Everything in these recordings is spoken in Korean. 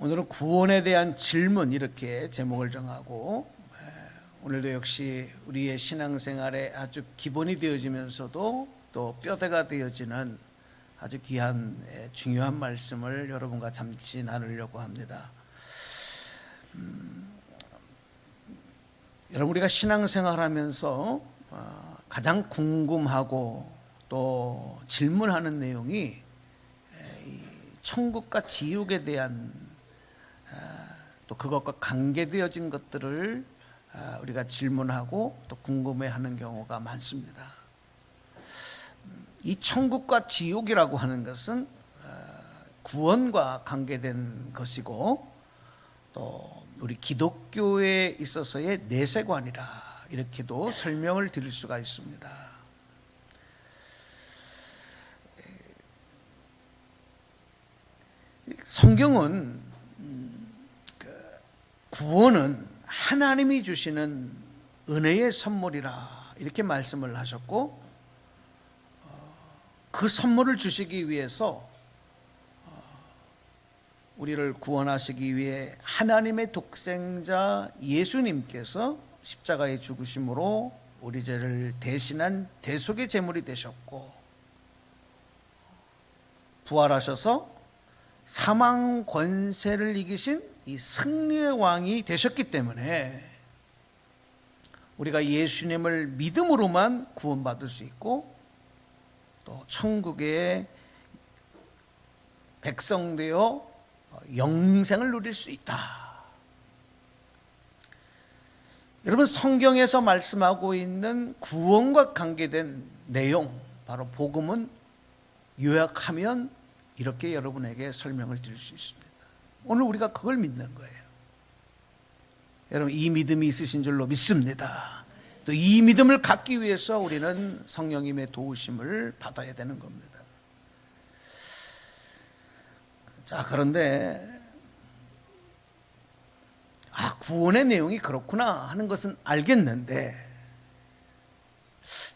오늘은 구원에 대한 질문 이렇게 제목을 정하고 오늘도 역시 우리의 신앙생활에 아주 기본이 되어지면서도 또 뼈대가 되어지는 아주 귀한 중요한 말씀을 여러분과 잠시 나누려고 합니다. 여러분, 우리가 신앙생활하면서 가장 궁금하고 또 질문하는 내용이 천국과 지옥에 대한 또 그것과 관계되어진 것들을 우리가 질문하고 또 궁금해하는 경우가 많습니다. 이 천국과 지옥이라고 하는 것은 구원과 관계된 것이고 또 우리 기독교에 있어서의 내세관이라 이렇게도 설명을 드릴 수가 있습니다. 성경은 구원은 하나님이 주시는 은혜의 선물이라 이렇게 말씀을 하셨고, 그 선물을 주시기 위해서 우리를 구원하시기 위해 하나님의 독생자 예수님께서 십자가에 죽으심으로 우리 죄를 대신한 대속의 제물이 되셨고, 부활하셔서 사망 권세를 이기신 이 승리의 왕이 되셨기 때문에 우리가 예수님을 믿음으로만 구원받을 수 있고 또 천국의 백성 되어 영생을 누릴 수 있다. 여러분, 성경에서 말씀하고 있는 구원과 관계된 내용, 바로 복음은 요약하면 이렇게 여러분에게 설명을 드릴 수 있습니다. 오늘 우리가 그걸 믿는 거예요. 여러분, 이 믿음이 있으신 줄로 믿습니다. 또 이 믿음을 갖기 위해서 우리는 성령님의 도우심을 받아야 되는 겁니다. 자, 그런데 구원의 내용이 그렇구나 하는 것은 알겠는데,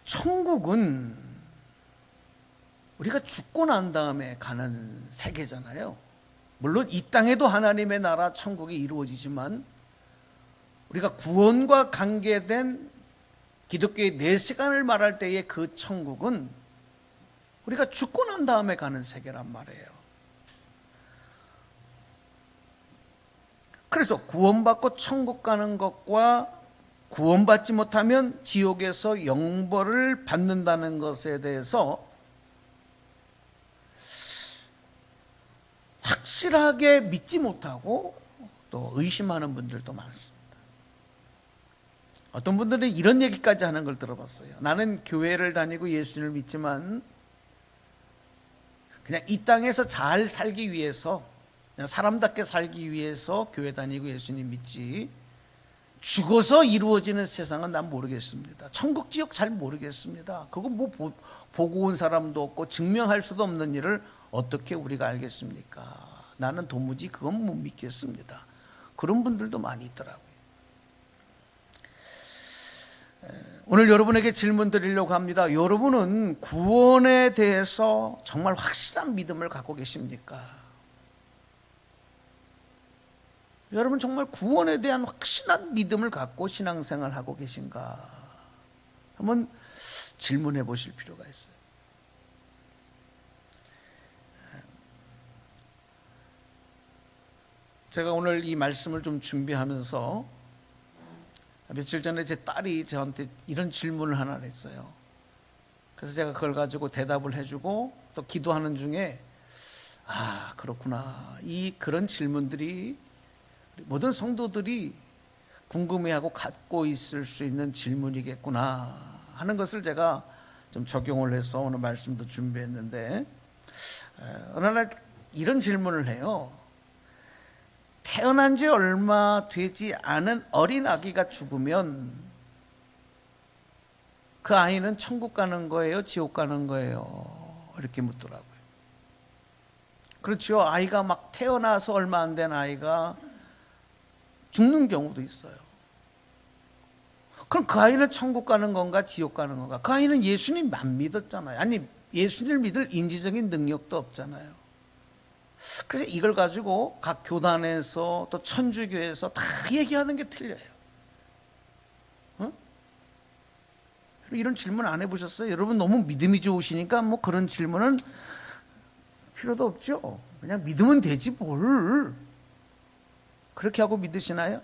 천국은 우리가 죽고 난 다음에 가는 세계잖아요. 물론 이 땅에도 하나님의 나라 천국이 이루어지지만 우리가 구원과 관계된 기독교의 내시간을 말할 때의 그 천국은 우리가 죽고 난 다음에 가는 세계란 말이에요. 그래서 구원받고 천국 가는 것과 구원받지 못하면 지옥에서 영벌을 받는다는 것에 대해서 확실하게 믿지 못하고 또 의심하는 분들도 많습니다. 어떤 분들은 이런 얘기까지 하는 걸 들어봤어요. 나는 교회를 다니고 예수님을 믿지만 그냥 이 땅에서 잘 살기 위해서, 그냥 사람답게 살기 위해서 교회 다니고 예수님 믿지, 죽어서 이루어지는 세상은 난 모르겠습니다. 천국 지옥 잘 모르겠습니다. 그거 뭐 보고 온 사람도 없고 증명할 수도 없는 일을 어떻게 우리가 알겠습니까? 나는 도무지 그건 못 믿겠습니다. 그런 분들도 많이 있더라고요. 오늘 여러분에게 질문 드리려고 합니다. 여러분은 구원에 대해서 정말 확실한 믿음을 갖고 계십니까? 여러분 정말 구원에 대한 확실한 믿음을 갖고 신앙생활을 하고 계신가? 한번 질문해 보실 필요가 있어요. 제가 오늘 이 말씀을 좀 준비하면서 며칠 전에 제 딸이 저한테 이런 질문을 하나 했어요. 그래서 제가 그걸 가지고 대답을 해주고 또 기도하는 중에 그렇구나, 그런 질문들이 모든 성도들이 궁금해하고 갖고 있을 수 있는 질문이겠구나 하는 것을 제가 좀 적용을 해서 오늘 말씀도 준비했는데, 어느 날 이런 질문을 해요. 태어난 지 얼마 되지 않은 어린 아기가 죽으면 그 아이는 천국 가는 거예요? 지옥 가는 거예요? 이렇게 묻더라고요. 그렇죠. 아이가 막 태어나서 얼마 안 된 아이가 죽는 경우도 있어요. 그럼 그 아이는 천국 가는 건가 지옥 가는 건가? 그 아이는 예수님 안 믿었잖아요. 아니, 예수님을 믿을 인지적인 능력도 없잖아요. 그래서 이걸 가지고 각 교단에서 또 천주교에서 다 얘기하는 게 틀려요. 이런 질문 안 해보셨어요? 여러분 너무 믿음이 좋으시니까 뭐 그런 질문은 필요도 없죠. 그냥 믿으면 되지 뭘. 그렇게 하고 믿으시나요?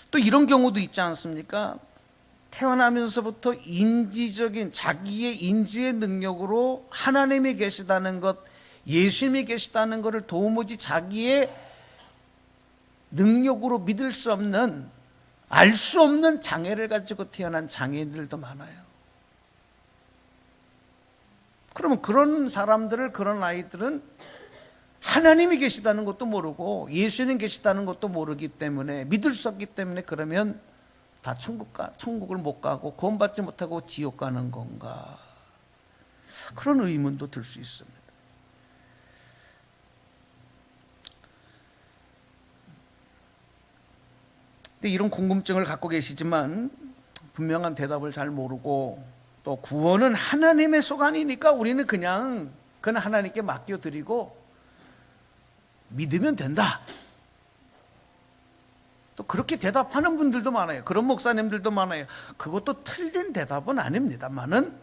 또 이런 경우도 있지 않습니까? 태어나면서부터 인지적인 자기의 인지의 능력으로 하나님이 계시다는 것, 예수님이 계시다는 것을 도무지 자기의 능력으로 믿을 수 없는, 알 수 없는 장애를 가지고 태어난 장애인들도 많아요. 그러면 그런 사람들을, 그런 아이들은 하나님이 계시다는 것도 모르고 예수님 계시다는 것도 모르기 때문에, 믿을 수 없기 때문에, 그러면 다 천국을 못 가고 구원받지 못하고 지옥 가는 건가? 그런 의문도 들 수 있습니다. 근데 이런 궁금증을 갖고 계시지만 분명한 대답을 잘 모르고, 또 구원은 하나님의 소관이니까 우리는 그냥 그건 하나님께 맡겨드리고 믿으면 된다, 또 그렇게 대답하는 분들도 많아요. 그런 목사님들도 많아요. 그것도 틀린 대답은 아닙니다만은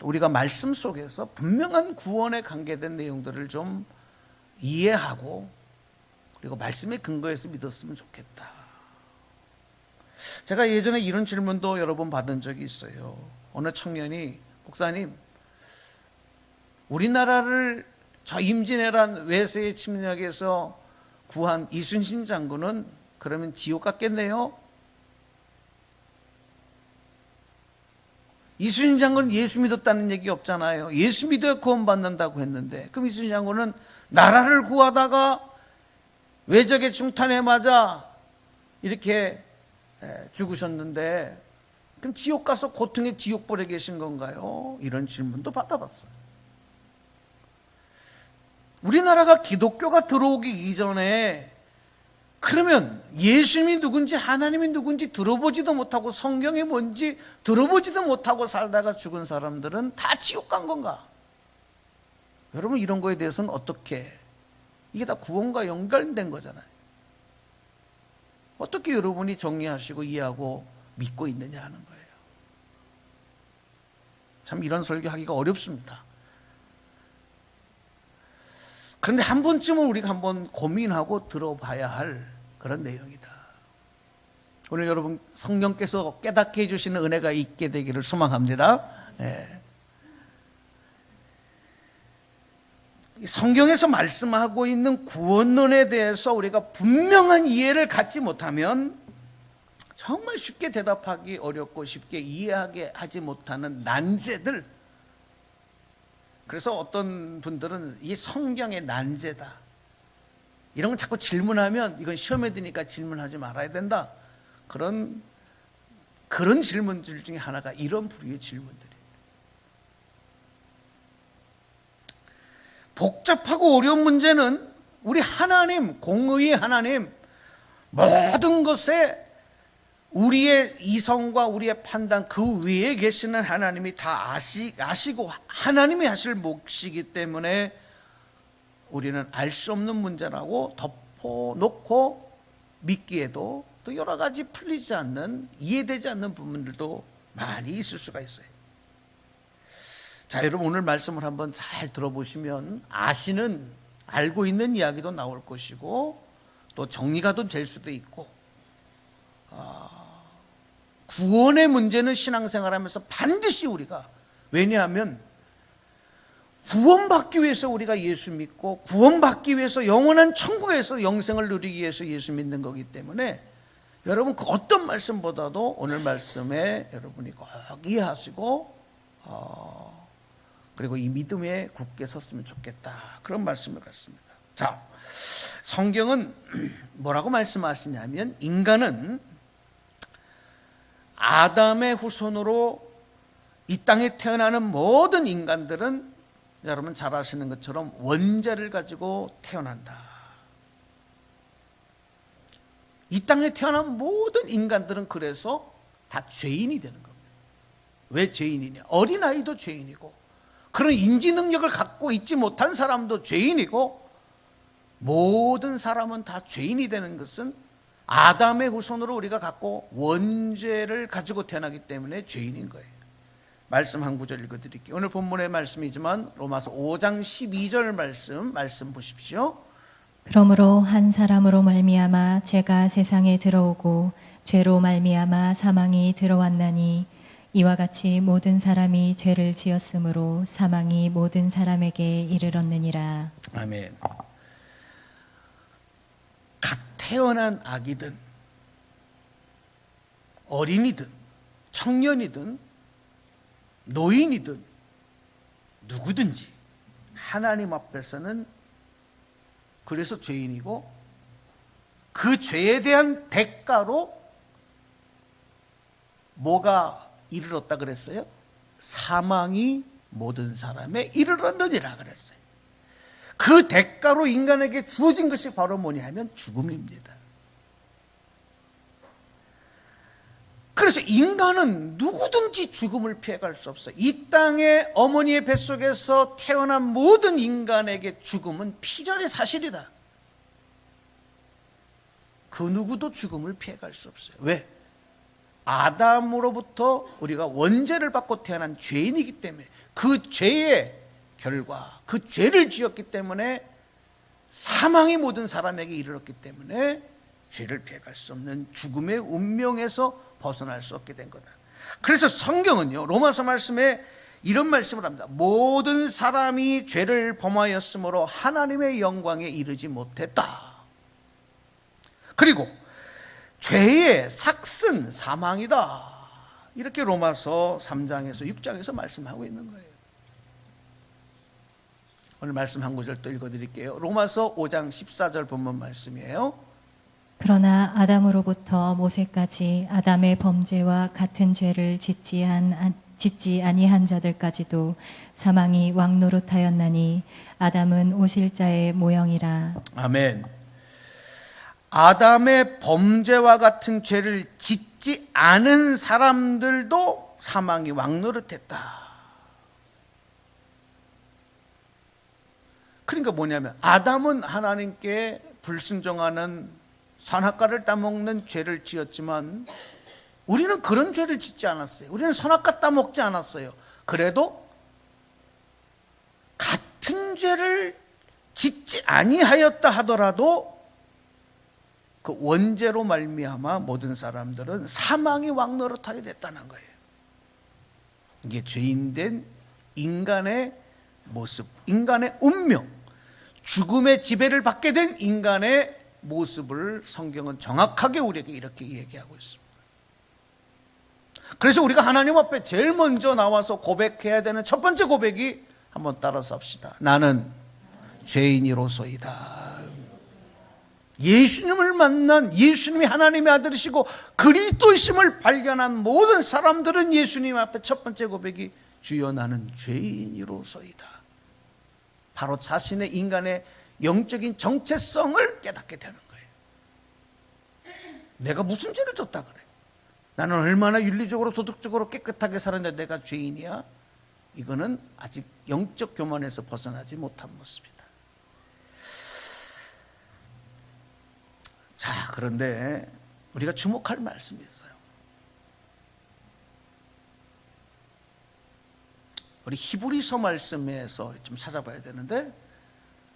우리가 말씀 속에서 분명한 구원에 관계된 내용들을 좀 이해하고, 그리고 말씀에 근거해서 믿었으면 좋겠다. 제가 예전에 이런 질문도 여러 번 받은 적이 있어요. 어느 청년이, 목사님, 우리나라를 저 임진왜란 외세의 침략에서 구한 이순신 장군은 그러면 지옥 갔겠네요? 이순신 장군은 예수 믿었다는 얘기 없잖아요. 예수 믿어야 구원받는다고 했는데, 그럼 이순신 장군은 나라를 구하다가 외적의 중탄에 맞아 이렇게 죽으셨는데, 그럼 지옥 가서 고통의 지옥불에 계신 건가요? 이런 질문도 받아봤어요. 우리나라가 기독교가 들어오기 이전에 그러면 예수님이 누군지 하나님이 누군지 들어보지도 못하고 성경이 뭔지 들어보지도 못하고 살다가 죽은 사람들은 다 지옥 간 건가? 여러분, 이런 거에 대해서는 어떻게, 이게 다 구원과 연결된 거잖아요. 어떻게 여러분이 정리하시고 이해하고 믿고 있느냐 하는 거예요. 참 이런 설교하기가 어렵습니다. 그런데 한 번쯤은 우리가 한번 고민하고 들어봐야 할 그런 내용이다. 오늘 여러분 성령께서 깨닫게 해주시는 은혜가 있게 되기를 소망합니다. 네. 성경에서 말씀하고 있는 구원론에 대해서 우리가 분명한 이해를 갖지 못하면 정말 쉽게 대답하기 어렵고 쉽게 이해하게 하지 못하는 난제들, 그래서 어떤 분들은 이 성경의 난제다, 이런 건 자꾸 질문하면 이건 시험에 드니까 질문하지 말아야 된다, 그런 질문들 중에 하나가 이런 부류의 질문들이에요. 복잡하고 어려운 문제는 우리 하나님, 공의의 하나님, 모든 것에 우리의 이성과 우리의 판단 그 위에 계시는 하나님이 다 아시고 하나님이 하실 몫이기 때문에 우리는 알 수 없는 문제라고 덮어놓고 믿기에도 또 여러 가지 풀리지 않는, 이해되지 않는 부분들도 많이 있을 수가 있어요. 자, 여러분 오늘 말씀을 한번 잘 들어보시면 알고 있는 이야기도 나올 것이고, 또 정리가 좀 될 수도 있고, 구원의 문제는 신앙생활하면서 반드시 우리가, 왜냐하면 구원받기 위해서 우리가 예수 믿고 구원받기 위해서 영원한 천국에서 영생을 누리기 위해서 예수 믿는 거기 때문에 여러분 그 어떤 말씀보다도 오늘 말씀에 여러분이 꼭 이해하시고 그리고 이 믿음에 굳게 섰으면 좋겠다, 그런 말씀을 갖습니다. 자, 성경은 뭐라고 말씀하시냐면, 인간은 아담의 후손으로 이 땅에 태어나는 모든 인간들은 여러분 잘 아시는 것처럼 원죄를 가지고 태어난다. 이 땅에 태어난 모든 인간들은 그래서 다 죄인이 되는 겁니다. 왜 죄인이냐? 어린아이도 죄인이고 그런 인지 능력을 갖고 있지 못한 사람도 죄인이고, 모든 사람은 다 죄인이 되는 것은 아담의 후손으로 우리가 갖고 원죄를 가지고 태어나기 때문에 죄인인 거예요. 말씀 한 구절 읽어드릴게요. 오늘 본문의 말씀이지만 로마서 5장 12절 말씀 보십시오. 그러므로 한 사람으로 말미암아 죄가 세상에 들어오고 죄로 말미암아 사망이 들어왔나니 이와 같이 모든 사람이 죄를 지었으므로 사망이 모든 사람에게 이르렀느니라. 아멘. 갓 태어난 아기든 어린이든 청년이든 노인이든 누구든지 하나님 앞에서는 그래서 죄인이고, 그 죄에 대한 대가로 뭐가 이르렀다 그랬어요? 사망이 모든 사람에 이르렀느니라 그랬어요. 그 대가로 인간에게 주어진 것이 바로 뭐냐면 죽음입니다. 그래서 인간은 누구든지 죽음을 피해갈 수 없어요. 이 땅의 어머니의 뱃속에서 태어난 모든 인간에게 죽음은 필연의 사실이다. 그 누구도 죽음을 피해갈 수 없어요. 왜? 아담으로부터 우리가 원죄를 받고 태어난 죄인이기 때문에, 그 죄의 결과, 그 죄를 지었기 때문에 사망이 모든 사람에게 이르렀기 때문에 죄를 피해갈 수 없는 죽음의 운명에서 벗어날 수 없게 된 거다. 그래서 성경은요, 로마서 말씀에 이런 말씀을 합니다. 모든 사람이 죄를 범하였으므로 하나님의 영광에 이르지 못했다. 그리고 죄의 삭은 사망이다. 이렇게 로마서 3장에서 6장에서 말씀하고 있는 거예요. 오늘 말씀 한 구절 또 읽어드릴게요. 로마서 5장 14절 본문 말씀이에요. 그러나 아담으로부터 모세까지 아담의 범죄와 같은 죄를 짓지 아니한 자들까지도 사망이 왕노릇하였나니 아담은 오실 자의 모형이라. 아멘. 아담의 범죄와 같은 죄를 짓지 않은 사람들도 사망이 왕노릇했다. 그러니까 뭐냐면 아담은 하나님께 불순종하는 선악과를 따먹는 죄를 지었지만 우리는 그런 죄를 짓지 않았어요. 우리는 선악과 따먹지 않았어요. 그래도 같은 죄를 짓지 아니하였다 하더라도 그 원죄로 말미암아 모든 사람들은 사망이 왕노릇하게 됐다는 거예요. 이게 죄인된 인간의 모습, 인간의 운명, 죽음의 지배를 받게 된 인간의 모습을 성경은 정확하게 우리에게 이렇게 얘기하고 있습니다. 그래서 우리가 하나님 앞에 제일 먼저 나와서 고백해야 되는 첫 번째 고백이, 한번 따라서 합시다. 나는 죄인이로소이다. 예수님을 만난, 예수님이 하나님의 아들이시고 그리스도이심을 발견한 모든 사람들은 예수님 앞에 첫 번째 고백이 주여 나는 죄인이로소이다. 바로 자신의 인간의 영적인 정체성을 깨닫게 되는 거예요. 내가 무슨 죄를 졌다 그래? 나는 얼마나 윤리적으로 도덕적으로 깨끗하게 살았는데 내가 죄인이야? 이거는 아직 영적 교만에서 벗어나지 못한 모습이다. 자, 그런데 우리가 주목할 말씀이 있어요. 우리 히브리서 말씀에서 좀 찾아봐야 되는데,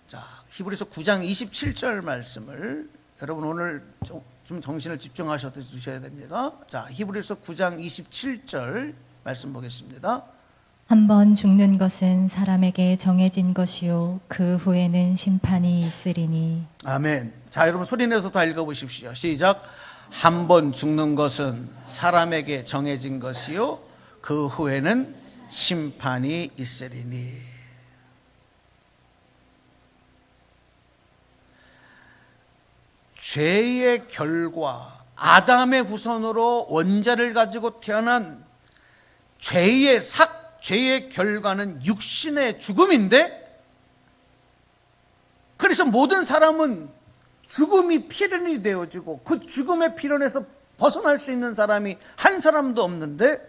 자, 히브리서 9장 27절 말씀을 여러분 오늘 좀 정신을 집중하셔야 됩니다. 자, 히브리서 9장 27절 말씀 보겠습니다. 한 번 죽는 것은 사람에게 정해진 것이요 그 후에는 심판이 있으리니. 아멘. 자, 여러분 소리내서 다 읽어보십시오. 시작. 한 번 죽는 것은 사람에게 정해진 것이요 그 후에는 심판이 있으리니. 죄의 결과, 아담의 후손으로 원죄를 가지고 태어난 죄의 결과는 육신의 죽음인데, 그래서 모든 사람은 죽음이 필연이 되어지고 그 죽음의 필연에서 벗어날 수 있는 사람이 한 사람도 없는데,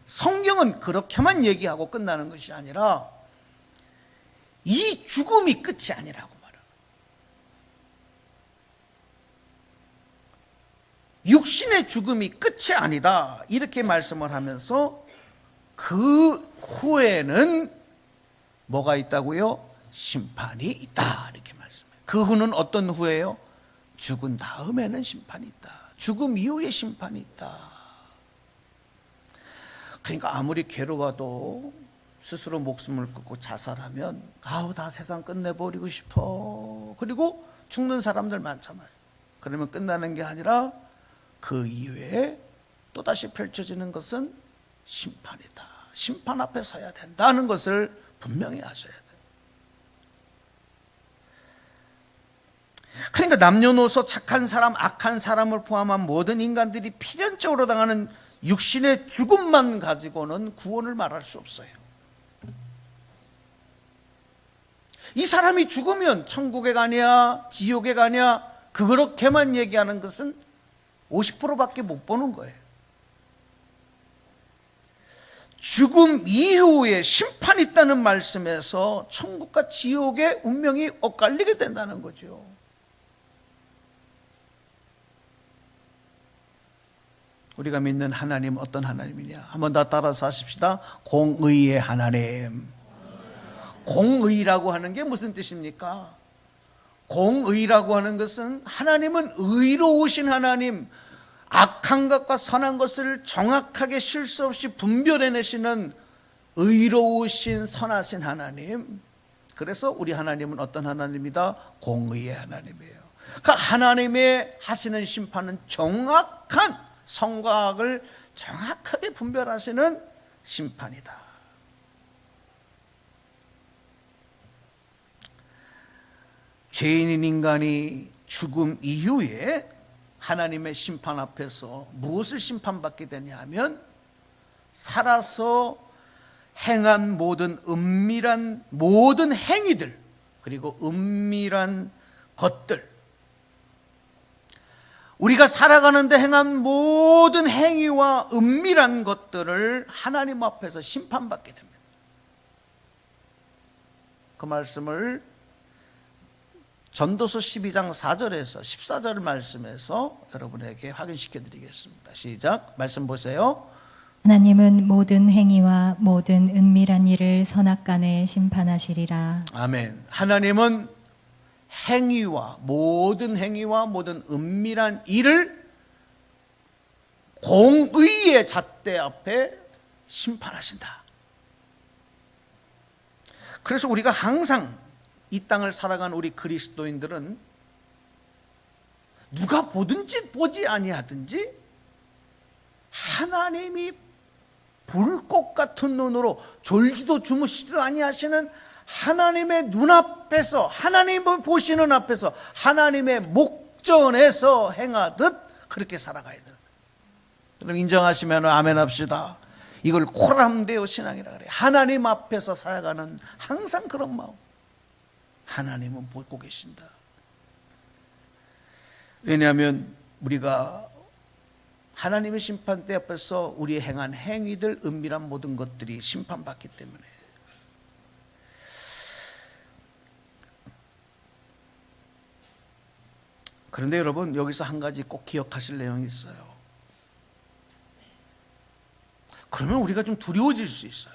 성경은 그렇게만 얘기하고 끝나는 것이 아니라 이 죽음이 끝이 아니라고 말합니다. 육신의 죽음이 끝이 아니다 이렇게 말씀을 하면서 그 후에는 뭐가 있다고요? 심판이 있다 이렇게 말씀해요. 그 후는 어떤 후예요? 죽은 다음에는 심판이 있다. 죽음 이후에 심판이 있다. 그러니까 아무리 괴로워도 스스로 목숨을 끊고 자살하면 아우 나 세상 끝내버리고 싶어. 그리고 죽는 사람들 많잖아요. 그러면 끝나는 게 아니라 그 이후에 또다시 펼쳐지는 것은 심판이다. 심판 앞에 서야 된다는 것을 분명히 아셔야 돼요. 그러니까 남녀노소 착한 사람, 악한 사람을 포함한 모든 인간들이 필연적으로 당하는 육신의 죽음만 가지고는 구원을 말할 수 없어요. 이 사람이 죽으면 천국에 가냐 지옥에 가냐 그렇게만 얘기하는 것은 50%밖에 못 보는 거예요. 죽음 이후에 심판이 있다는 말씀에서 천국과 지옥의 운명이 엇갈리게 된다는 거죠. 우리가 믿는 하나님 어떤 하나님이냐? 한번 다 따라서 하십시다. 공의의 하나님. 공의라고 하는 게 무슨 뜻입니까? 공의라고 하는 것은 하나님은 의로우신 하나님, 악한 것과 선한 것을 정확하게 실수 없이 분별해내시는 의로우신 선하신 하나님. 그래서 우리 하나님은 어떤 하나님이다? 공의의 하나님이에요. 그러니까 하나님의 하시는 심판은 정확한 선과 악을 정확하게 분별하시는 심판이다. 죄인인 인간이 죽음 이후에 하나님의 심판 앞에서 무엇을 심판받게 되냐 하면 살아서 행한 모든 은밀한 모든 행위들 그리고 은밀한 것들 우리가 살아가는데 행한 모든 행위와 은밀한 것들을 하나님 앞에서 심판받게 됩니다. 그 말씀을 전도서 12장 4절에서 14절 말씀에서 여러분에게 확인시켜 드리겠습니다. 시작. 말씀 보세요. 하나님은 모든 행위와 모든 은밀한 일을 선악간에 심판하시리라. 아멘. 하나님은 행위와 모든 은밀한 일을 공의의 잣대 앞에 심판하신다. 그래서 우리가 항상 이 땅을 살아가는 우리 그리스도인들은 누가 보든지 보지 아니하든지 하나님이 불꽃 같은 눈으로 졸지도 주무시지도 아니하시는 하나님의 눈앞에서 하나님을 보시는 앞에서 하나님의 목전에서 행하듯 그렇게 살아가야 돼요. 여러분 인정하시면 아멘 합시다. 이걸 코람데오 신앙이라 그래요. 하나님 앞에서 살아가는 항상 그런 마음. 하나님은 보고 계신다. 왜냐하면 우리가 하나님의 심판대 앞에서 우리 행한 행위들 은밀한 모든 것들이 심판받기 때문에 그런데 여러분 여기서 한 가지 꼭 기억하실 내용이 있어요. 그러면 우리가 좀 두려워질 수 있어요.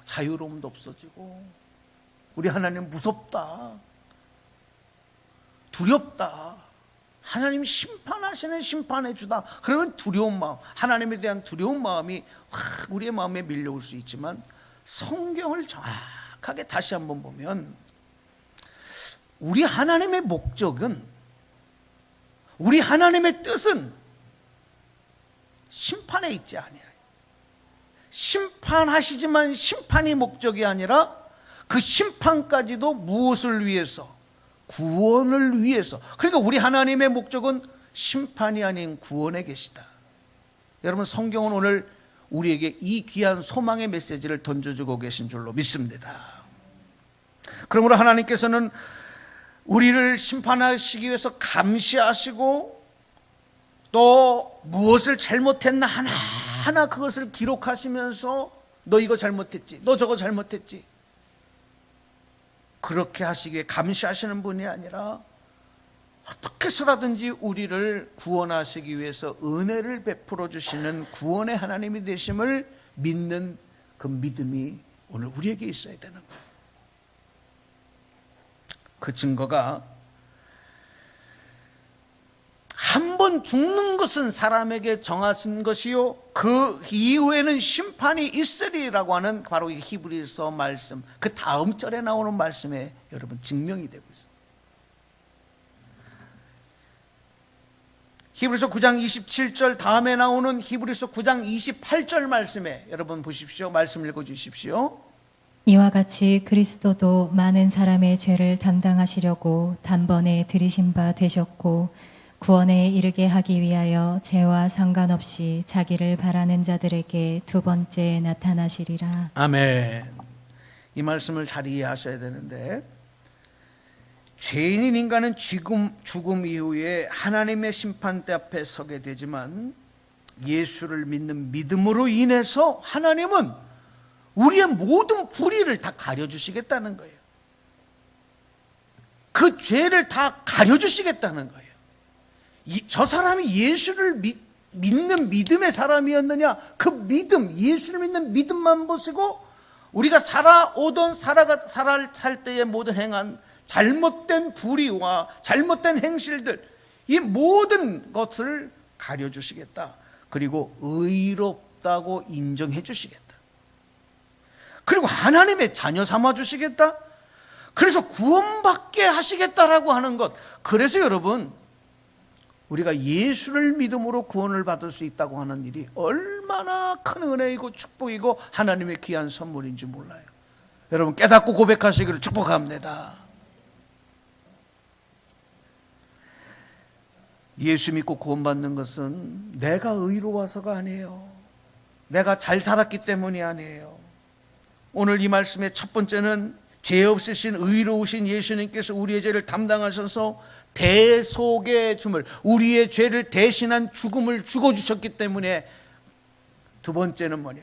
자유로움도 없어지고 우리 하나님 무섭다, 두렵다, 하나님 심판하시는 심판해 주다. 그러면 두려운 마음, 하나님에 대한 두려운 마음이 우리의 마음에 밀려올 수 있지만 성경을 정확하게 다시 한번 보면 우리 하나님의 목적은, 우리 하나님의 뜻은 심판에 있지 아니하요. 심판하시지만 심판이 목적이 아니라 그 심판까지도 무엇을 위해서? 구원을 위해서. 그러니까 우리 하나님의 목적은 심판이 아닌 구원에 계시다. 여러분 성경은 오늘 우리에게 이 귀한 소망의 메시지를 던져주고 계신 줄로 믿습니다. 그러므로 하나님께서는 우리를 심판하시기 위해서 감시하시고 또 무엇을 잘못했나 하나 하나하나 그것을 기록하시면서 너 이거 잘못했지, 너 저거 잘못했지, 그렇게 하시기 위해 감시하시는 분이 아니라 어떻게 해서라든지 우리를 구원하시기 위해서 은혜를 베풀어 주시는 구원의 하나님이 되심을 믿는 그 믿음이 오늘 우리에게 있어야 되는 거예요. 그 증거가 한 번 죽는 것은 사람에게 정하신 것이요 그 이후에는 심판이 있으리라고 하는 바로 이 히브리서 말씀, 그 다음 절에 나오는 말씀에 여러분 증명이 되고 있습니다. 히브리서 9장 27절 다음에 나오는 히브리서 9장 28절 말씀에 여러분 보십시오. 말씀 읽어주십시오. 이와 같이 그리스도도 많은 사람의 죄를 담당하시려고 단번에 들이신 바 되셨고 구원에 이르게 하기 위하여 죄와 상관없이 자기를 바라는 자들에게 두 번째 나타나시리라. 아멘. 이 말씀을 잘 이해하셔야 되는데, 죄인인 인간은 죽음 이후에 하나님의 심판대 앞에 서게 되지만 예수를 믿는 믿음으로 인해서 하나님은 우리의 모든 불의를 다 가려주시겠다는 거예요. 그 죄를 다 가려주시겠다는 거예요. 저 사람이 예수를 믿는 믿음의 사람이었느냐, 그 믿음, 예수를 믿는 믿음만 보시고 우리가 살 때의 모든 행한 잘못된 불의와 잘못된 행실들, 이 모든 것을 가려주시겠다. 그리고 의롭다고 인정해 주시겠다. 그리고 하나님의 자녀 삼아 주시겠다. 그래서 구원받게 하시겠다라고 하는 것. 그래서 여러분, 우리가 예수를 믿음으로 구원을 받을 수 있다고 하는 일이 얼마나 큰 은혜이고 축복이고 하나님의 귀한 선물인지 몰라요. 여러분 깨닫고 고백하시기를 축복합니다. 예수 믿고 구원받는 것은 내가 의로워서가 아니에요. 내가 잘 살았기 때문이 아니에요. 오늘 이 말씀의 첫 번째는 죄 없으신 의로우신 예수님께서 우리의 죄를 담당하셔서 대속의 줌을, 우리의 죄를 대신한 죽음을 죽어주셨기 때문에, 두 번째는 뭐냐,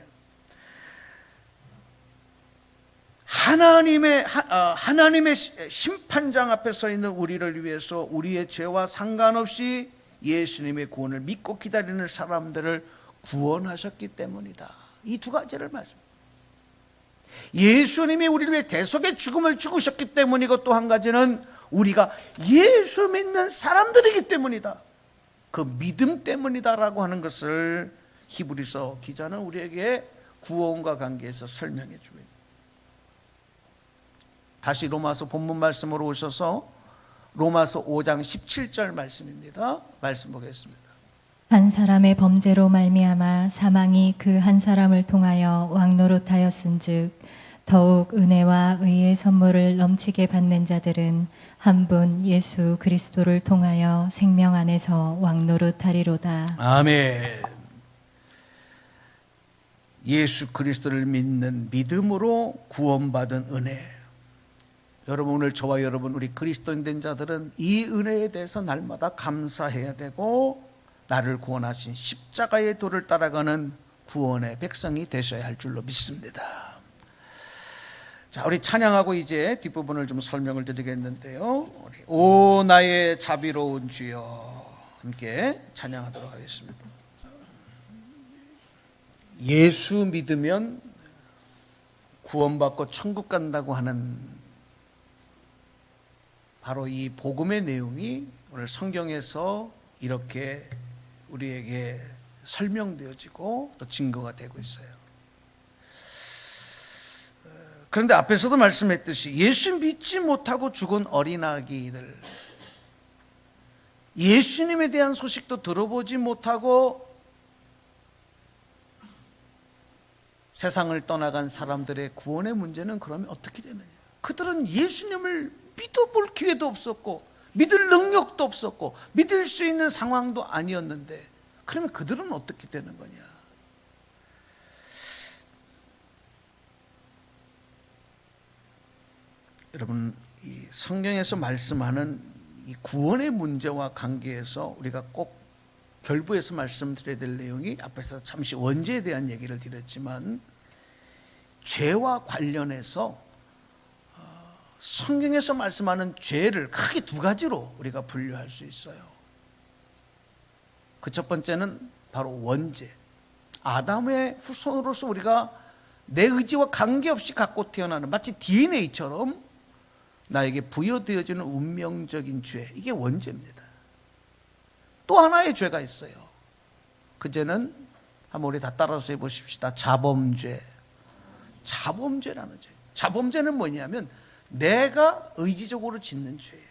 하나님의 심판장 앞에 서 있는 우리를 위해서 우리의 죄와 상관없이 예수님의 구원을 믿고 기다리는 사람들을 구원하셨기 때문이다. 이 두 가지를 말씀합니다. 예수님이 우리를 위해 대속의 죽음을 죽으셨기 때문이고, 또 한 가지는 우리가 예수 믿는 사람들이기 때문이다. 그 믿음 때문이다라고 하는 것을 히브리서 기자는 우리에게 구원과 관계해서 설명해 주고 있습니다. 다시 로마서 본문 말씀으로 오셔서 로마서 5장 17절 말씀입니다. 말씀 보겠습니다. 한 사람의 범죄로 말미암아 사망이 그 한 사람을 통하여 왕노릇하였은즉 더욱 은혜와 의의 선물을 넘치게 받는 자들은 한 분 예수 그리스도를 통하여 생명 안에서 왕노릇하리로다. 아멘. 예수 그리스도를 믿는 믿음으로 구원받은 은혜. 여러분, 오늘 저와 여러분, 우리 그리스도인 된 자들은 이 은혜에 대해서 날마다 감사해야 되고, 나를 구원하신 십자가의 도를 따라가는 구원의 백성이 되셔야 할 줄로 믿습니다. 자, 우리 찬양하고 이제 뒷부분을 좀 설명을 드리겠는데요. 오 나의 자비로운 주여, 함께 찬양하도록 하겠습니다. 예수 믿으면 구원받고 천국 간다고 하는 바로 이 복음의 내용이 오늘 성경에서 이렇게 우리에게 설명되어지고 또 증거가 되고 있어요. 그런데 앞에서도 말씀했듯이 예수 믿지 못하고 죽은 어린아기들, 예수님에 대한 소식도 들어보지 못하고 세상을 떠나간 사람들의 구원의 문제는 그러면 어떻게 되느냐? 그들은 예수님을 믿어볼 기회도 없었고 믿을 능력도 없었고 믿을 수 있는 상황도 아니었는데, 그러면 그들은 어떻게 되는 거냐? 여러분, 이 성경에서 말씀하는 이 구원의 문제와 관계해서 우리가 꼭 결부해서 말씀드려야 될 내용이 앞에서 잠시 원죄에 대한 얘기를 드렸지만 죄와 관련해서 성경에서 말씀하는 죄를 크게 두 가지로 우리가 분류할 수 있어요. 그 첫 번째는 바로 원죄. 아담의 후손으로서 우리가 내 의지와 관계없이 갖고 태어나는 마치 DNA처럼 나에게 부여되어지는 운명적인 죄, 이게 원죄입니다. 또 하나의 죄가 있어요. 그 죄는 한번 우리 다 따라서 해보십시다. 자범죄. 자범죄라는 죄. 자범죄는 뭐냐면 내가 의지적으로 짓는 죄예요.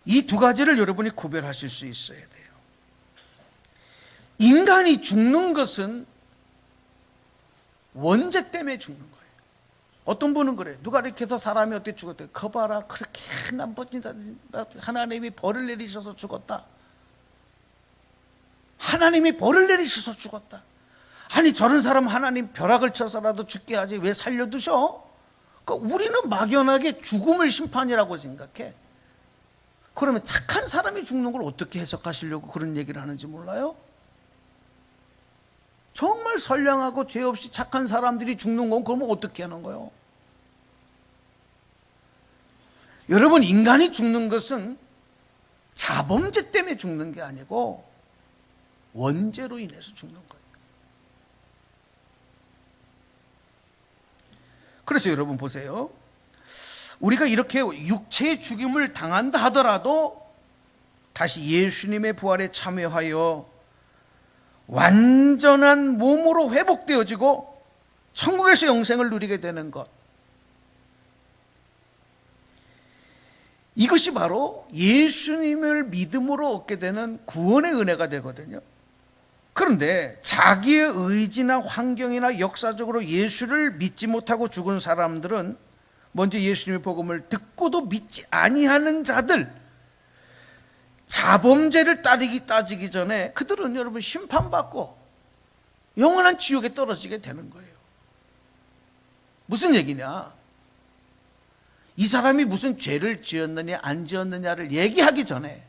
이 두 가지를 여러분이 구별하실 수 있어야 돼요. 인간이 죽는 것은 원죄 때문에 죽는 거예요. 어떤 분은 그래요. 누가 이렇게 해서 사람이 어떻게 죽었대? 거봐라, 그렇게 나쁘다. 하나님이 벌을 내리셔서 죽었다. 하나님이 벌을 내리셔서 죽었다. 아니, 저런 사람 하나님 벼락을 쳐서라도 죽게 하지 왜 살려두셔? 그러니까 우리는 막연하게 죽음을 심판이라고 생각해. 그러면 착한 사람이 죽는 걸 어떻게 해석하시려고 그런 얘기를 하는지 몰라요? 정말 선량하고 죄 없이 착한 사람들이 죽는 건 그러면 어떻게 하는 거예요? 여러분, 인간이 죽는 것은 자범죄 때문에 죽는 게 아니고 원죄로 인해서 죽는 거예요. 그래서 여러분 보세요. 우리가 이렇게 육체의 죽임을 당한다 하더라도 다시 예수님의 부활에 참여하여 완전한 몸으로 회복되어지고 천국에서 영생을 누리게 되는 것, 이것이 바로 예수님을 믿음으로 얻게 되는 구원의 은혜가 되거든요. 그런데 자기의 의지나 환경이나 역사적으로 예수를 믿지 못하고 죽은 사람들은 먼저 예수님의 복음을 듣고도 믿지 아니하는 자들, 자범죄를 따지기 전에 그들은 여러분 심판받고 영원한 지옥에 떨어지게 되는 거예요. 무슨 얘기냐? 이 사람이 무슨 죄를 지었느냐 안 지었느냐를 얘기하기 전에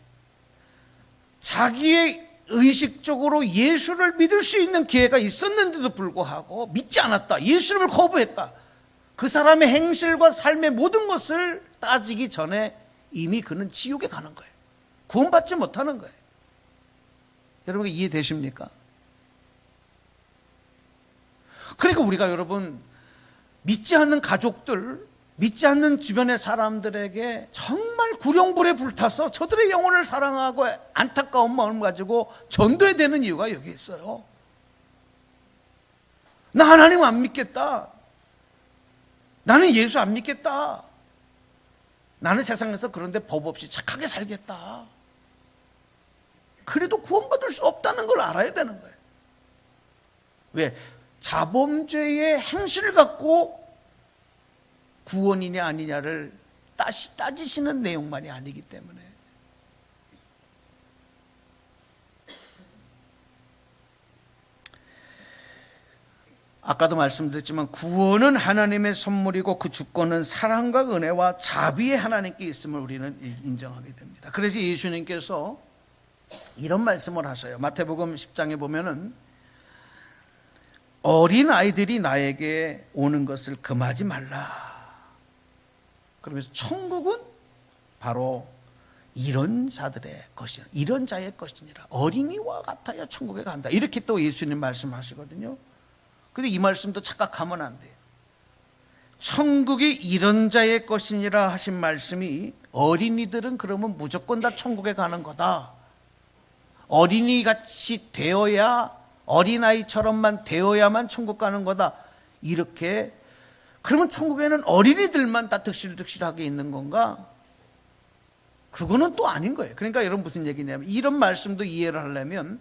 자기의 의식적으로 예수를 믿을 수 있는 기회가 있었는데도 불구하고 믿지 않았다, 예수님을 거부했다, 그 사람의 행실과 삶의 모든 것을 따지기 전에 이미 그는 지옥에 가는 거예요. 구원받지 못하는 거예요. 여러분 이해되십니까? 그러니까 우리가 여러분 믿지 않는 가족들, 믿지 않는 주변의 사람들에게 정말 구령불에 불타서 저들의 영혼을 사랑하고 안타까운 마음을 가지고 전도해야 되는 이유가 여기 있어요. 나 하나님 안 믿겠다. 나는 예수 안 믿겠다. 나는 세상에서 그런데 법 없이 착하게 살겠다. 그래도 구원받을 수 없다는 걸 알아야 되는 거예요. 왜? 자범죄의 행실을 갖고 구원이냐 아니냐를 따지시는 내용만이 아니기 때문에. 아까도 말씀드렸지만 구원은 하나님의 선물이고 그 주권은 사랑과 은혜와 자비의 하나님께 있음을 우리는 인정하게 됩니다. 그래서 예수님께서 이런 말씀을 하셔요. 마태복음 10장에 보면은 어린 아이들이 나에게 오는 것을 금하지 말라. 그러면서 천국은 바로 이런 자들의 것이라, 이런 자의 것이니라. 어린이와 같아야 천국에 간다. 이렇게 또 예수님 말씀하시거든요. 근데 이 말씀도 착각하면 안 돼요. 천국이 이런 자의 것이니라 하신 말씀이 어린이들은 그러면 무조건 다 천국에 가는 거다. 어린이같이 되어야, 어린아이처럼만 되어야만 천국 가는 거다. 이렇게, 그러면 천국에는 어린이들만 다 득실득실하게 있는 건가? 그거는 또 아닌 거예요. 그러니까 여러분 무슨 얘기냐면, 이런 말씀도 이해를 하려면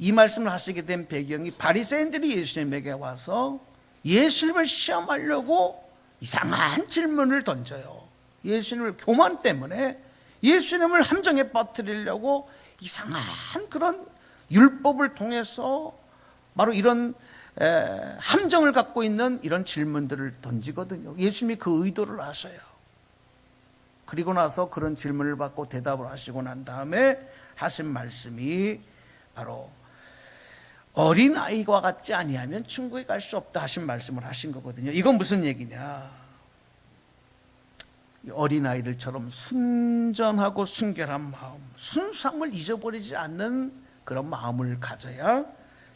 이 말씀을 하시게 된 배경이 바리새인들이 예수님에게 와서 예수님을 시험하려고 이상한 질문을 던져요. 예수님을 교만 때문에 예수님을 함정에 빠뜨리려고 이상한 그런 율법을 통해서 바로 이런 함정을 갖고 있는 이런 질문들을 던지거든요. 예수님이 그 의도를 아셔요. 그리고 나서 그런 질문을 받고 대답을 하시고 난 다음에 하신 말씀이 바로 어린아이와 같지 아니하면 천국에 갈 수 없다 하신 말씀을 하신 거거든요. 이건 무슨 얘기냐? 어린아이들처럼 순전하고 순결한 마음, 순수함을 잊어버리지 않는 그런 마음을 가져야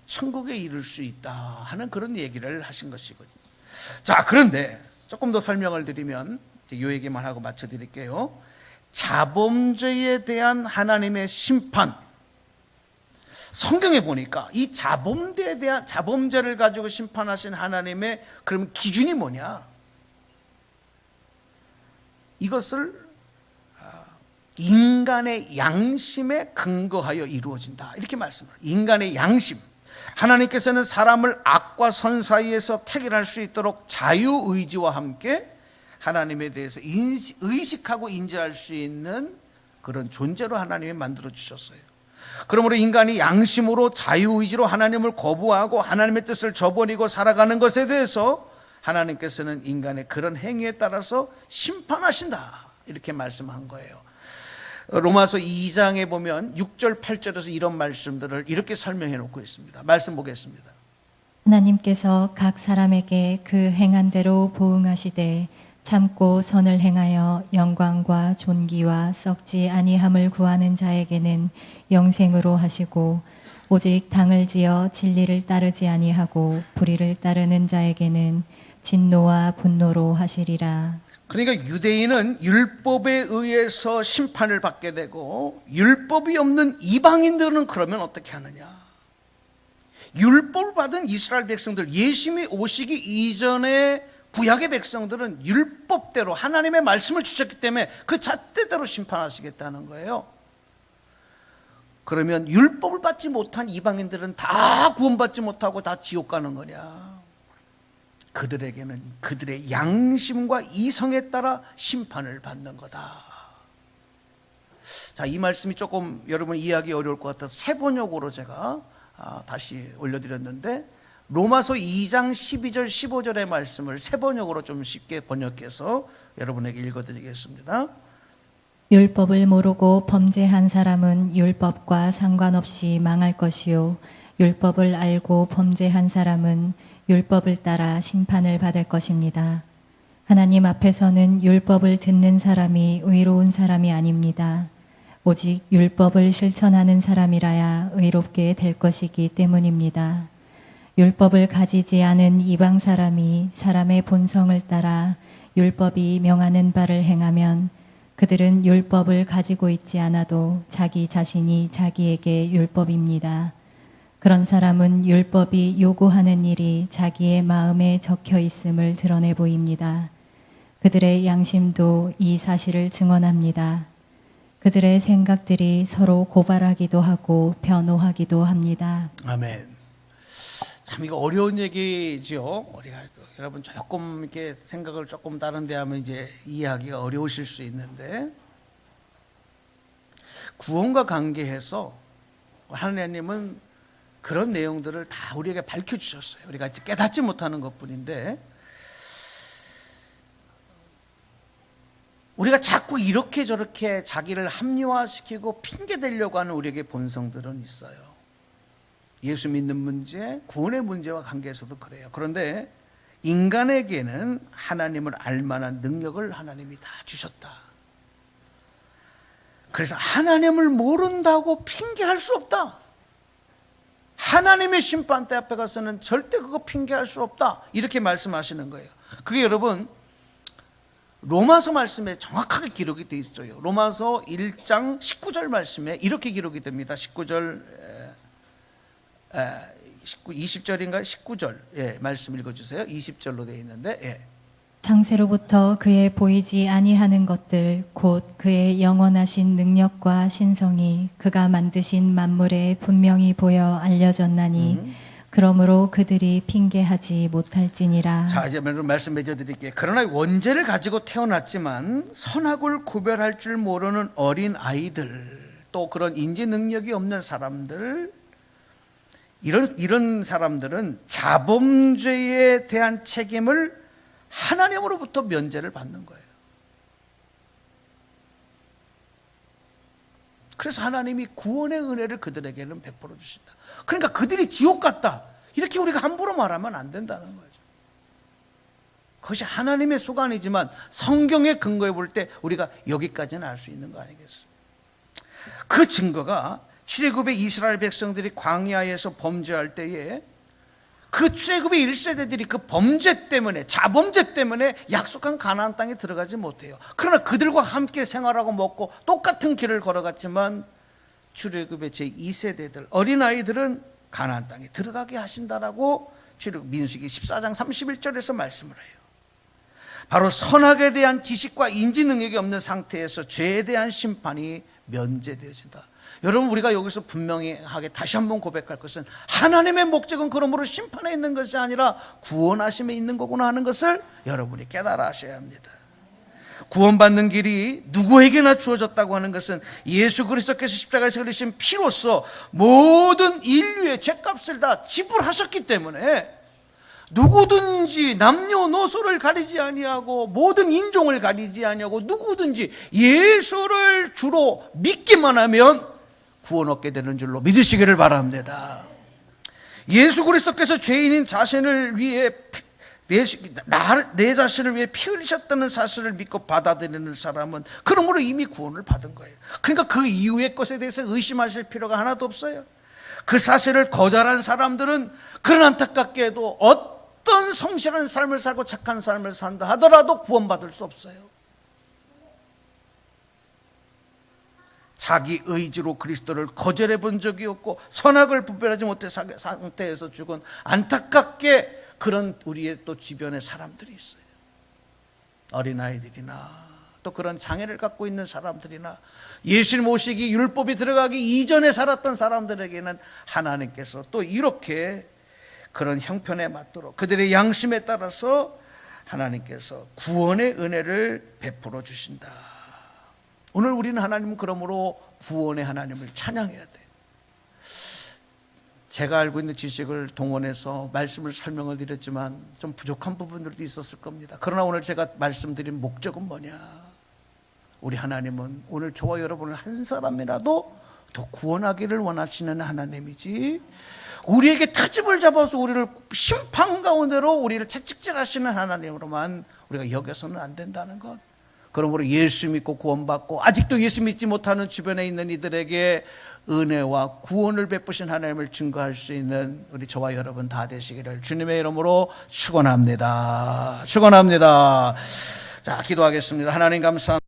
천국에 이를 수 있다 하는 그런 얘기를 하신 것이거든요. 자, 그런데 조금 더 설명을 드리면 이 얘기만 하고 마쳐드릴게요. 자범죄에 대한 하나님의 심판, 성경에 보니까 이 자범죄에 대한, 자범죄를 가지고 심판하신 하나님의 그럼 기준이 뭐냐? 이것을 인간의 양심에 근거하여 이루어진다 이렇게 말씀합니다. 인간의 양심, 하나님께서는 사람을 악과 선 사이에서 택일할 수 있도록 자유의지와 함께 하나님에 대해서 의식하고 인지할 수 있는 그런 존재로 하나님이 만들어 주셨어요. 그러므로 인간이 양심으로 자유의지로 하나님을 거부하고 하나님의 뜻을 저버리고 살아가는 것에 대해서 하나님께서는 인간의 그런 행위에 따라서 심판하신다 이렇게 말씀한 거예요. 로마서 2장에 보면 6절 8절에서 이런 말씀들을 이렇게 설명해 놓고 있습니다. 말씀 보겠습니다. 하나님께서 각 사람에게 그 행한 대로 보응하시되 참고 선을 행하여 영광과 존귀와 썩지 아니함을 구하는 자에게는 영생으로 하시고 오직 당을 지어 진리를 따르지 아니하고 불의를 따르는 자에게는 진노와 분노로 하시리라. 그러니까 유대인은 율법에 의해서 심판을 받게 되고 율법이 없는 이방인들은 그러면 어떻게 하느냐? 율법을 받은 이스라엘 백성들, 예수님이 오시기 이전에 구약의 백성들은 율법대로 하나님의 말씀을 주셨기 때문에 그 잣대대로 심판하시겠다는 거예요. 그러면 율법을 받지 못한 이방인들은 다 구원받지 못하고 다 지옥 가는 거냐? 그들에게는 그들의 양심과 이성에 따라 심판을 받는 거다. 자, 이 말씀이 조금 여러분 이해하기 어려울 것 같아서 새 번역으로 제가 다시 올려드렸는데 로마서 2장 12절 15절의 말씀을 새 번역으로 좀 쉽게 번역해서 여러분에게 읽어드리겠습니다. 율법을 모르고 범죄한 사람은 율법과 상관없이 망할 것이요 율법을 알고 범죄한 사람은 율법을 따라 심판을 받을 것입니다. 하나님 앞에서는 율법을 듣는 사람이 의로운 사람이 아닙니다. 오직 율법을 실천하는 사람이라야 의롭게 될 것이기 때문입니다. 율법을 가지지 않은 이방 사람이 사람의 본성을 따라 율법이 명하는 바를 행하면 그들은 율법을 가지고 있지 않아도 자기 자신이 자기에게 율법입니다. 그런 사람은 율법이 요구하는 일이 자기의 마음에 적혀 있음을 드러내 보입니다. 그들의 양심도 이 사실을 증언합니다. 그들의 생각들이 서로 고발하기도 하고 변호하기도 합니다. 아멘. 참 이거 어려운 얘기죠. 우리가 여러분 조금 이렇게 생각을 조금 다른데 하면 이제 이해하기가 어려우실 수 있는데 구원과 관계해서 하나님은 그런 내용들을 다 우리에게 밝혀주셨어요. 우리가 깨닫지 못하는 것뿐인데 우리가 자꾸 이렇게 저렇게 자기를 합리화시키고 핑계대려고 하는 우리에게 본성들은 있어요. 예수 믿는 문제, 구원의 문제와 관계에서도 그래요. 그런데 인간에게는 하나님을 알만한 능력을 하나님이 다 주셨다. 그래서 하나님을 모른다고 핑계할 수 없다. 하나님의 심판대 앞에 가서는 절대 그거 핑계할 수 없다. 이렇게 말씀하시는 거예요. 그게 여러분 로마서 말씀에 정확하게 기록이 되어 있어요. 로마서 1장 19절 말씀에 이렇게 기록이 됩니다. 19절 20절인가 19절 말씀 읽어주세요. 20절로 되어 있는데 창세로부터 그의 보이지 아니하는 것들 곧 그의 영원하신 능력과 신성이 그가 만드신 만물에 분명히 보여 알려졌나니 그러므로 그들이 핑계하지 못할지니라. 자, 이제 말씀 맺어드릴게요. 그러나 원죄를 가지고 태어났지만 선악을 구별할 줄 모르는 어린 아이들, 또 그런 인지 능력이 없는 사람들, 이런 사람들은 자범죄에 대한 책임을 하나님으로부터 면제를 받는 거예요. 그래서 하나님이 구원의 은혜를 그들에게는 베풀어 주신다. 그러니까 그들이 지옥 갔다, 이렇게 우리가 함부로 말하면 안 된다는 거죠. 그것이 하나님의 소관이지만 성경의 근거에 볼 때 우리가 여기까지는 알 수 있는 거 아니겠어요? 그 증거가 출애굽의 이스라엘 백성들이 광야에서 범죄할 때에 그 출애굽의 1세대들이 그 범죄 때문에, 자범죄 때문에 약속한 가나안 땅에 들어가지 못해요. 그러나 그들과 함께 생활하고 먹고 똑같은 길을 걸어갔지만 출애굽의 제2세대들, 어린아이들은 가나안 땅에 들어가게 하신다라고 민수기 14장 31절에서 말씀을 해요. 바로 선악에 대한 지식과 인지 능력이 없는 상태에서 죄에 대한 심판이 면제되어진다. 여러분, 우리가 여기서 분명히 하게 다시 한번 고백할 것은 하나님의 목적은 그러므로 심판에 있는 것이 아니라 구원하심에 있는 거구나 하는 것을 여러분이 깨달아 하셔야 합니다. 구원받는 길이 누구에게나 주어졌다고 하는 것은 예수 그리스도께서 십자가에서 흘리신 피로써 모든 인류의 죄값을 다 지불하셨기 때문에 누구든지 남녀노소를 가리지 아니하고 모든 인종을 가리지 아니하고 누구든지 예수를 주로 믿기만 하면 구원 얻게 되는 줄로 믿으시기를 바랍니다. 예수 그리스도께서 죄인인 자신을 위해 내 자신을 위해 피 흘리셨다는 사실을 믿고 받아들이는 사람은 그러므로 이미 구원을 받은 거예요. 그러니까 그 이후의 것에 대해서 의심하실 필요가 하나도 없어요. 그 사실을 거절한 사람들은 그런 안타깝게도 어떤 성실한 삶을 살고 착한 삶을 산다 하더라도 구원받을 수 없어요. 자기 의지로 그리스도를 거절해 본 적이 없고 선악을 분별하지 못한 상태에서 죽은 안타깝게 그런 우리의 또 주변에 사람들이 있어요. 어린아이들이나 또 그런 장애를 갖고 있는 사람들이나 예수를 모시기 율법이 들어가기 이전에 살았던 사람들에게는 하나님께서 또 이렇게 그런 형편에 맞도록 그들의 양심에 따라서 하나님께서 구원의 은혜를 베풀어 주신다. 오늘 우리는 하나님은 그러므로 구원의 하나님을 찬양해야 돼요. 제가 알고 있는 지식을 동원해서 말씀을 설명을 드렸지만 좀 부족한 부분들도 있었을 겁니다. 그러나 오늘 제가 말씀드린 목적은 뭐냐? 우리 하나님은 오늘 저와 여러분을 한 사람이라도 더 구원하기를 원하시는 하나님이지, 우리에게 트집을 잡아서 우리를 심판 가운데로 우리를 채찍질하시는 하나님으로만 우리가 여겨서는 안 된다는 것. 그러므로 예수 믿고 구원받고 아직도 예수 믿지 못하는 주변에 있는 이들에게 은혜와 구원을 베푸신 하나님을 증거할 수 있는 우리 저와 여러분 다 되시기를 주님의 이름으로 축원합니다. 축원합니다. 자, 기도하겠습니다. 하나님 감사합니다.